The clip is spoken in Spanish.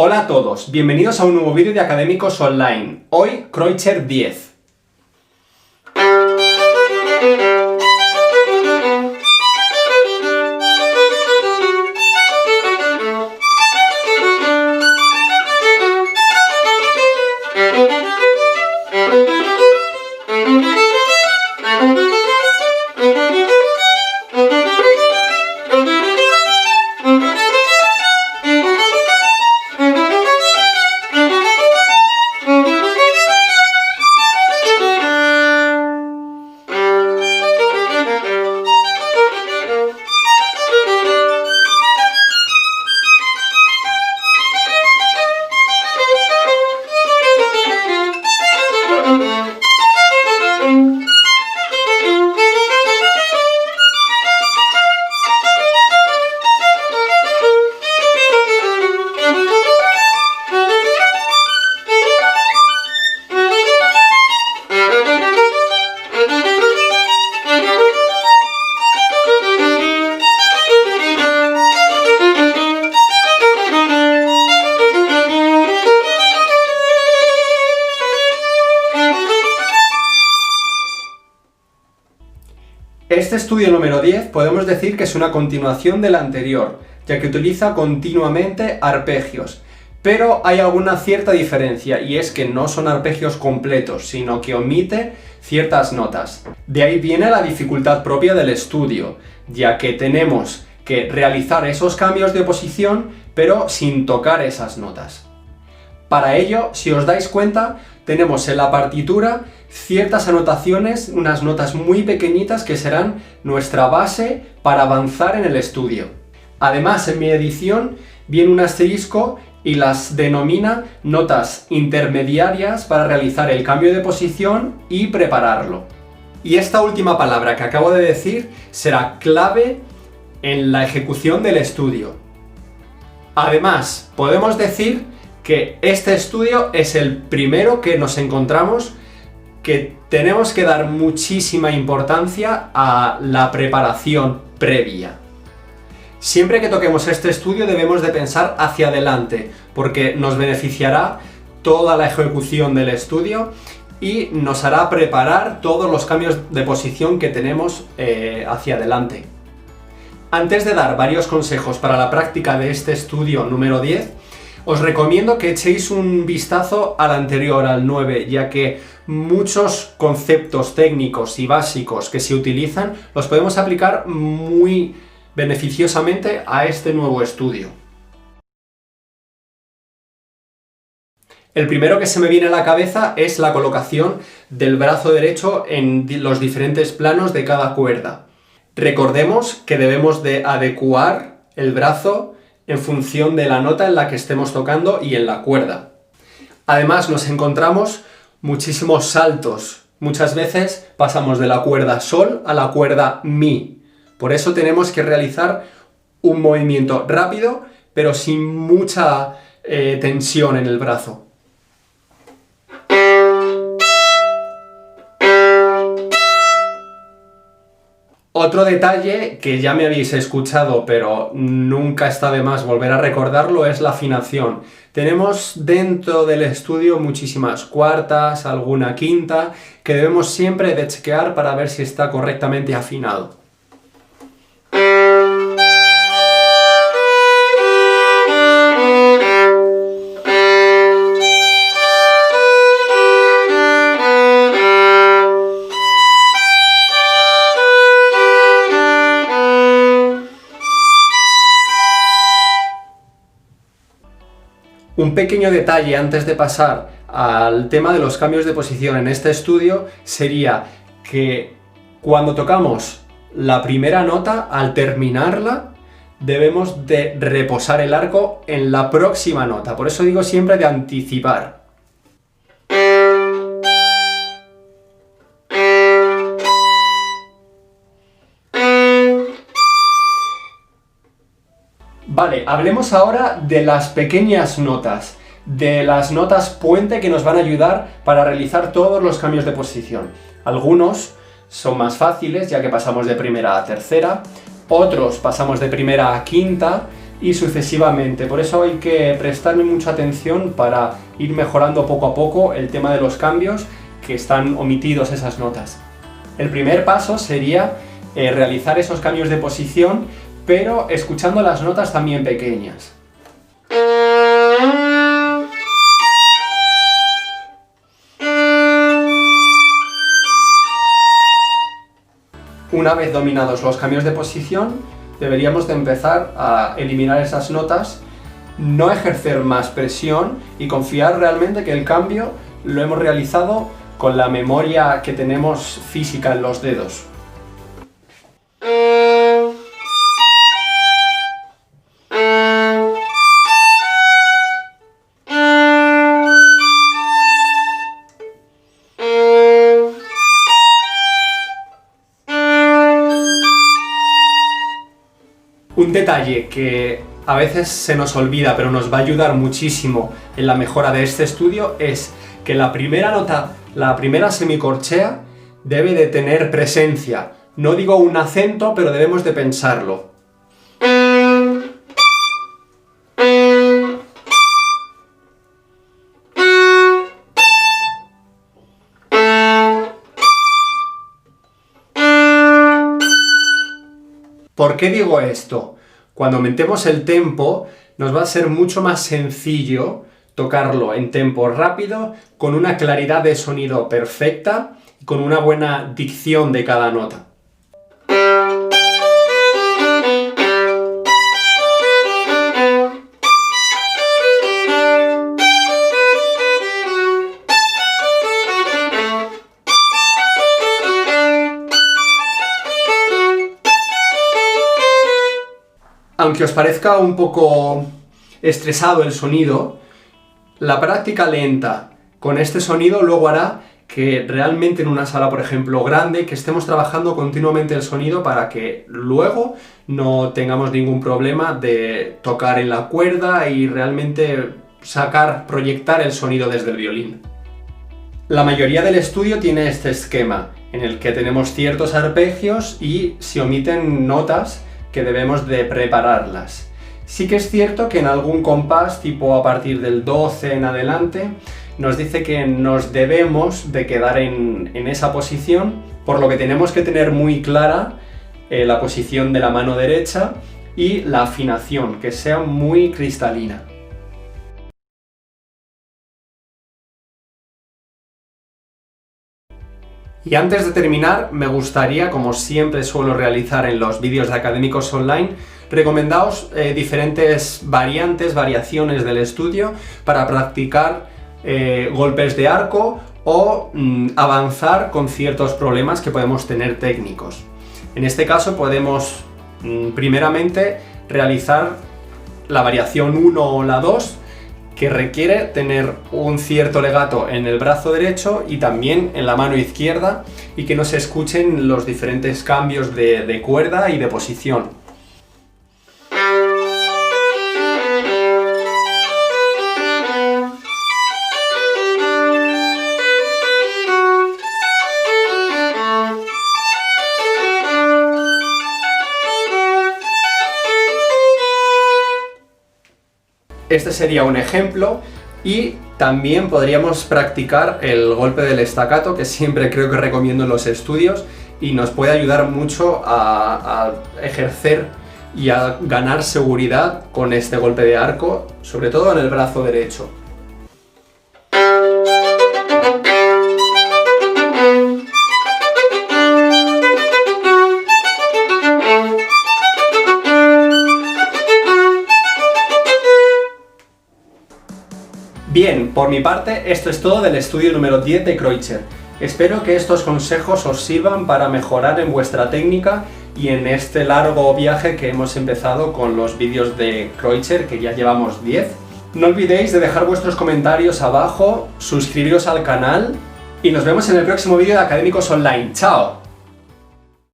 Hola a todos, bienvenidos a un nuevo vídeo de Académicos Online. Hoy, Kreutzer 10. Este estudio número 10 podemos decir que es una continuación del anterior, ya que utiliza continuamente arpegios. Pero hay alguna cierta diferencia, y es que no son arpegios completos, sino que omite ciertas notas. De ahí viene la dificultad propia del estudio, ya que tenemos que realizar esos cambios de posición, pero sin tocar esas notas. Para ello, si os dais cuenta, tenemos en la partitura ciertas anotaciones, unas notas muy pequeñitas que serán nuestra base para avanzar en el estudio. Además, en mi edición viene un asterisco y las denomina notas intermediarias para realizar el cambio de posición y prepararlo. Y esta última palabra que acabo de decir será clave en la ejecución del estudio. Además, podemos decir que este estudio es el primero que nos encontramos que tenemos que dar muchísima importancia a la preparación previa. Siempre que toquemos este estudio debemos de pensar hacia adelante, porque nos beneficiará toda la ejecución del estudio y nos hará preparar todos los cambios de posición que tenemos hacia adelante. Antes de dar varios consejos para la práctica de este estudio número 10, os recomiendo que echéis un vistazo al anterior, al 9, ya que muchos conceptos técnicos y básicos que se utilizan los podemos aplicar muy beneficiosamente a este nuevo estudio. El primero que se me viene a la cabeza es la colocación del brazo derecho en los diferentes planos de cada cuerda. Recordemos que debemos de adecuar el brazo en función de la nota en la que estemos tocando y en la cuerda. Además, nos encontramos muchísimos saltos. Muchas veces pasamos de la cuerda sol a la cuerda mi. Por eso tenemos que realizar un movimiento rápido, pero sin mucha tensión en el brazo. Otro detalle que ya me habéis escuchado, pero nunca está de más volver a recordarlo, es la afinación. Tenemos dentro del estudio muchísimas cuartas, alguna quinta, que debemos siempre de chequear para ver si está correctamente afinado. Un pequeño detalle antes de pasar al tema de los cambios de posición en este estudio sería que cuando tocamos la primera nota, al terminarla, debemos de reposar el arco en la próxima nota. Por eso digo siempre de anticipar. Vale, hablemos ahora de las pequeñas notas, de las notas puente que nos van a ayudar para realizar todos los cambios de posición. Algunos son más fáciles, ya que pasamos de primera a tercera, otros pasamos de primera a quinta, y sucesivamente. Por eso hay que prestarle mucha atención para ir mejorando poco a poco el tema de los cambios que están omitidos esas notas. El primer paso sería realizar esos cambios de posición, pero escuchando las notas también pequeñas. Una vez dominados los cambios de posición, deberíamos de empezar a eliminar esas notas, no ejercer más presión y confiar realmente que el cambio lo hemos realizado con la memoria que tenemos física en los dedos. Un detalle que a veces se nos olvida, pero nos va a ayudar muchísimo en la mejora de este estudio, es que la primera nota, la primera semicorchea, debe de tener presencia. No digo un acento, pero debemos de pensarlo. ¿Por qué digo esto? Cuando aumentemos el tempo, nos va a ser mucho más sencillo tocarlo en tempo rápido, con una claridad de sonido perfecta y con una buena dicción de cada nota. Aunque os parezca un poco estresado el sonido, la práctica lenta con este sonido luego hará que realmente en una sala, por ejemplo, grande, que estemos trabajando continuamente el sonido para que luego no tengamos ningún problema de tocar en la cuerda y realmente proyectar el sonido desde el violín. La mayoría del estudio tiene este esquema, en el que tenemos ciertos arpegios y se omiten notas que debemos de prepararlas. Sí que es cierto que en algún compás, tipo a partir del 12 en adelante, nos dice que nos debemos de quedar en esa posición, por lo que tenemos que tener muy clara la posición de la mano derecha y la afinación, que sea muy cristalina. Y antes de terminar, me gustaría, como siempre suelo realizar en los vídeos de Académicos Online, recomendaros diferentes variaciones del estudio para practicar golpes de arco o avanzar con ciertos problemas que podemos tener técnicos. En este caso podemos primeramente realizar la variación 1 o la 2, que requiere tener un cierto legato en el brazo derecho y también en la mano izquierda, y que no se escuchen los diferentes cambios de cuerda y de posición. Este sería un ejemplo, y también podríamos practicar el golpe del staccato, que siempre creo que recomiendo en los estudios y nos puede ayudar mucho a ejercer y a ganar seguridad con este golpe de arco, sobre todo en el brazo derecho. Bien, por mi parte esto es todo del estudio número 10 de Kreutzer. Espero que estos consejos os sirvan para mejorar en vuestra técnica y en este largo viaje que hemos empezado con los vídeos de Kreutzer, que ya llevamos 10. No olvidéis de dejar vuestros comentarios abajo, suscribiros al canal y nos vemos en el próximo vídeo de Académicos Online. ¡Chao!